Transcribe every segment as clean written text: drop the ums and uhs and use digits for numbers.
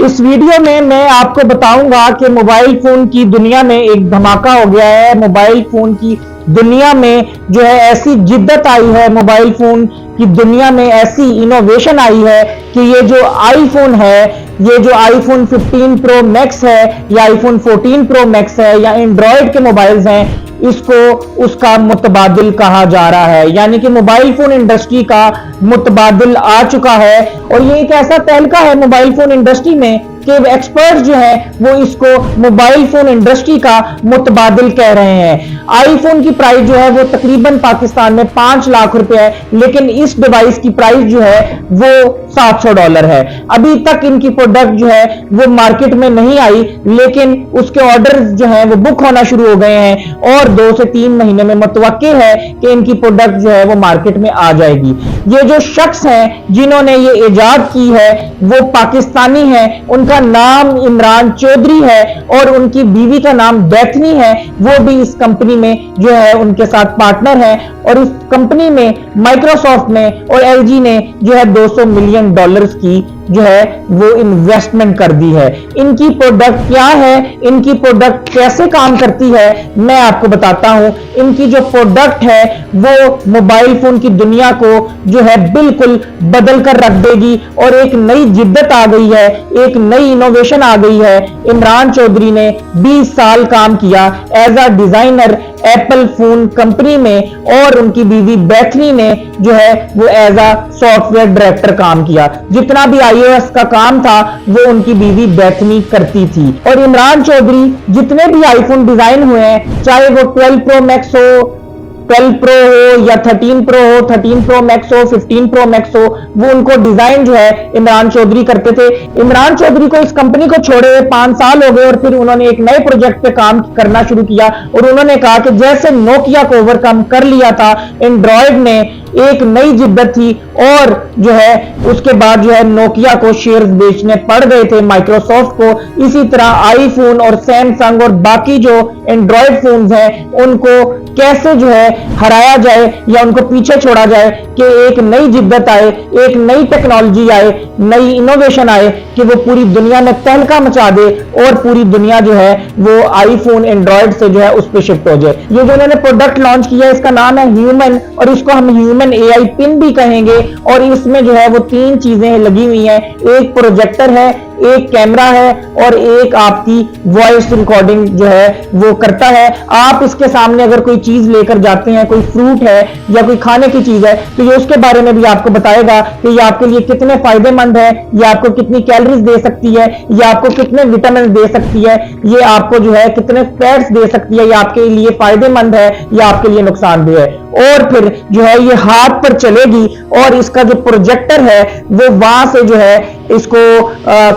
इस वीडियो में मैं आपको बताऊंगा कि मोबाइल फोन की दुनिया में एक धमाका हो गया है। मोबाइल फोन की दुनिया में जो है ऐसी जिद्दत आई है, मोबाइल फोन की दुनिया में ऐसी इनोवेशन आई है कि ये जो आईफोन है, ये जो आईफोन 15 प्रो मैक्स है या आईफोन 14 प्रो मैक्स है या एंड्रॉयड के मोबाइल्स हैं, इसको उसका मुतबादिल कहा जा रहा है। यानी कि मोबाइल फोन इंडस्ट्री का मुतबादिल आ चुका है और ये एक ऐसा तहलका है मोबाइल फोन इंडस्ट्री में कि एक्सपर्ट जो है वो इसको मोबाइल फोन इंडस्ट्री का मुतबादिल कह रहे हैं। आईफोन की प्राइस जो है वो तकरीबन पाकिस्तान में 5 लाख रुपए है, लेकिन इस डिवाइस की प्राइस जो है वो $700 है। अभी तक इनकी प्रोडक्ट जो है वो मार्केट में नहीं आई, लेकिन उसके ऑर्डर जो है वो बुक होना शुरू हो गए हैं और 2 से 3 महीने में मुतवक्के है कि इनकी प्रोडक्ट जो है वो मार्केट में आ जाएगी। ये जो शख्स हैं जिन्होंने ये इजाद की है वो पाकिस्तानी है, उनका नाम इमरान चौधरी है और उनकी बीवी का नाम बैथनी है। वो भी इस कंपनी में जो है उनके साथ पार्टनर है और इस कंपनी में माइक्रोसॉफ्ट ने और एलजी ने जो है $200 मिलियन की जो है वो इन्वेस्टमेंट कर दी है। इनकी प्रोडक्ट क्या है, इनकी प्रोडक्ट कैसे काम करती है, मैं आपको बताता हूं। इनकी जो प्रोडक्ट है वो मोबाइल फोन की दुनिया को जो है बिल्कुल बदल कर रख देगी और एक नई जिद्दत आ गई है, एक नई इनोवेशन आ गई है। इमरान चौधरी ने 20 साल काम किया as a designer Apple phone company में और उनकी बीवी बैथनी ने जो है वो एज अ सॉफ्टवेयर डायरेक्टर काम किया। जितना भी iOS का काम था वो उनकी बीवी बैथनी करती थी। और इमरान चौधरी जितने भी आईफोन डिजाइन हुए हैं, चाहे वो 12 प्रो मैक्स हो, 12 प्रो हो या 13 प्रो हो, 13 प्रो मैक्स हो, 15 प्रो मैक्स हो, वो उनको डिजाइन जो है इमरान चौधरी करते थे। इमरान चौधरी को इस कंपनी को छोड़े हुए 5 साल हो गए और फिर उन्होंने एक नए प्रोजेक्ट पे काम करना शुरू किया और उन्होंने कहा कि जैसे नोकिया को ओवरकम कर लिया था एंड्रॉयड ने, एक नई जिद्दत थी और जो है उसके बाद जो है नोकिया को शेयर्स बेचने पड़ गए थे माइक्रोसॉफ्ट को। इसी तरह आईफोन और सैमसंग और बाकी जो एंड्रॉयड फोन्स हैं उनको कैसे जो है हराया जाए या उनको पीछे छोड़ा जाए कि एक नई जिद्दत आए, एक नई टेक्नोलॉजी आए, नई इनोवेशन आए कि वो पूरी दुनिया में तहलका मचा दे और पूरी दुनिया जो है वो आईफोन एंड्रॉयड से जो है उस पर शिफ्ट हो जाए। ये जो उन्होंने प्रोडक्ट लॉन्च किया है इसका नाम है ह्यूमन और इसको हम ह्यूमन AI पिन भी कहेंगे। और इसमें जो है वो 3 चीजें लगी हुई हैं, एक प्रोजेक्टर है, एक कैमरा है और एक आपकी वॉइस रिकॉर्डिंग जो है वो करता है। आप इसके सामने अगर कोई चीज लेकर जाते हैं, कोई फ्रूट है या कोई खाने की चीज है, तो ये उसके बारे में भी आपको बताएगा कि ये आपके लिए कितने फायदेमंद है, ये आपको कितनी कैलोरीज दे सकती है, ये आपको कितने विटामिन दे सकती है, ये आपको जो है कितने फैट्स दे सकती है, ये आपके लिए फायदेमंद है या आपके लिए नुकसानदेह है। और फिर जो है ये हाथ पर चलेगी और इसका जो प्रोजेक्टर है वो वहां से जो है इसको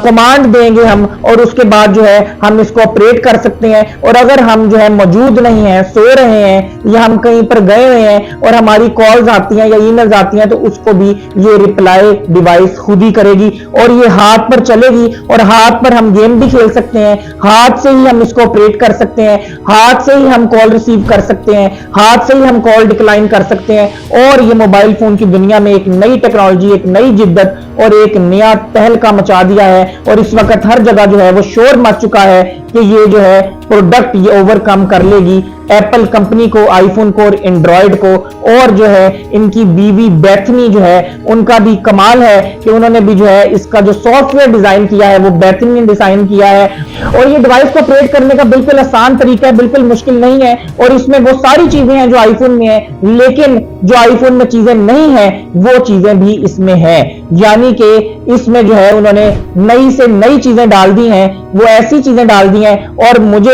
कमांड देंगे हम और उसके बाद जो है हम इसको ऑपरेट कर सकते हैं। और अगर हम जो है मौजूद नहीं है, सो रहे हैं या हम कहीं पर गए हुए हैं और हमारी कॉल्स आती हैं या ईमेल्स आती हैं, तो उसको भी ये रिप्लाई डिवाइस खुद ही करेगी और ये हाथ पर चलेगी और हाथ पर हम गेम भी खेल सकते हैं, हाथ से ही हम इसको ऑपरेट कर सकते हैं, हाथ से ही हम कॉल रिसीव कर सकते हैं, हाथ से ही हम कॉल डिक्लाइन कर सकते हैं। और ये मोबाइल फोन की दुनिया में एक नई टेक्नोलॉजी, एक नई जिद्दत और एक नया तहलका मचा दिया है। और इस वक्त हर जगह जो है वो शोर मच चुका है कि ये जो है प्रोडक्ट ये ओवरकम कर लेगी एप्पल कंपनी को, आईफोन को और एंड्रॉयड को। और जो है इनकी बीवी बैथनी जो है उनका भी कमाल है कि उन्होंने भी जो है इसका जो सॉफ्टवेयर डिजाइन किया है वो बैथनी ने डिजाइन किया है। और ये डिवाइस को ऑपरेट करने का बिल्कुल आसान तरीका है, बिल्कुल मुश्किल नहीं है। और इसमें वो सारी चीजें हैं जो आईफोन में है, लेकिन जो आईफोन में चीजें नहीं है वो चीजें भी इसमें है। यानी कि इसमें जो है उन्होंने नई से नई चीजें डाल दी हैं, वो ऐसी चीजें डाल दी हैं। और मुझे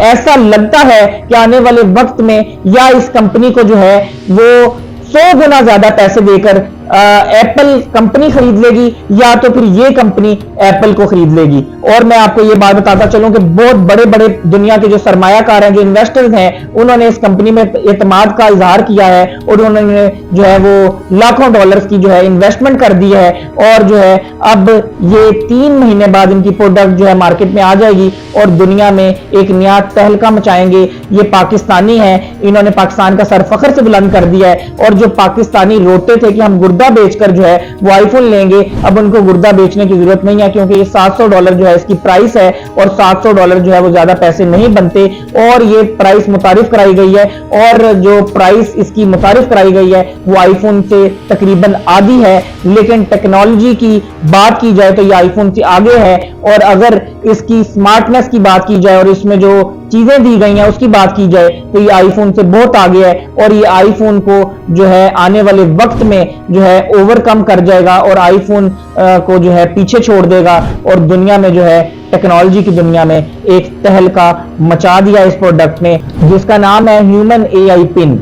ऐसा लगता है कि आने वाले वक्त में या इस कंपनी को जो है वो 100 गुना ज्यादा पैसे देकर एप्पल कंपनी खरीद लेगी या तो फिर ये कंपनी एप्पल को खरीद लेगी। और मैं आपको ये बात बताता चलूं कि बहुत बड़े बड़े दुनिया के जो सरमायाकार हैं, जो इन्वेस्टर्स हैं, उन्होंने इस कंपनी में एतमाद का इजहार किया है और उन्होंने जो है वो लाखों डॉलर्स की जो है इन्वेस्टमेंट कर दी है। और जो है अब ये 3 महीने बाद इनकी प्रोडक्ट जो है मार्केट में आ जाएगी और दुनिया में एक नया तहलका मचाएंगे। ये पाकिस्तानी है, इन्होंने पाकिस्तान का सर फख्र से बुलंद कर दिया है। और जो पाकिस्तानी रोते थे कि हम गुर्दा बेचकर जो है वो आईफोन लेंगे। अब उनको गुर्दा बेचने की जरूरत नहीं है, क्योंकि ये $700 जो है इसकी प्राइस है, और $700 जो है वो ज्यादा पैसे नहीं बनते, और ये प्राइस मुतारिफ कराई गई है, और जो प्राइस इसकी मुतारिफ कराई गई है वो आईफोन से तकरीबन आधी है। लेकिन टेक्नोलॉजी की बात की जाए तो ये आईफोन से आगे है, और अगर इसकी स्मार्टनेस की बात की जाए और इसमें जो चीजें दी गई हैं उसकी बात की जाए तो ये आईफोन से बहुत आगे है, और ये आईफोन को जो है आने वाले वक्त में जो है ओवरकम कर जाएगा, और आईफोन को जो है पीछे छोड़ देगा, और दुनिया में जो है टेक्नोलॉजी की दुनिया में एक तहलका मचा दिया इस प्रोडक्ट ने, जिसका नाम है ह्यूमन एआई पिन।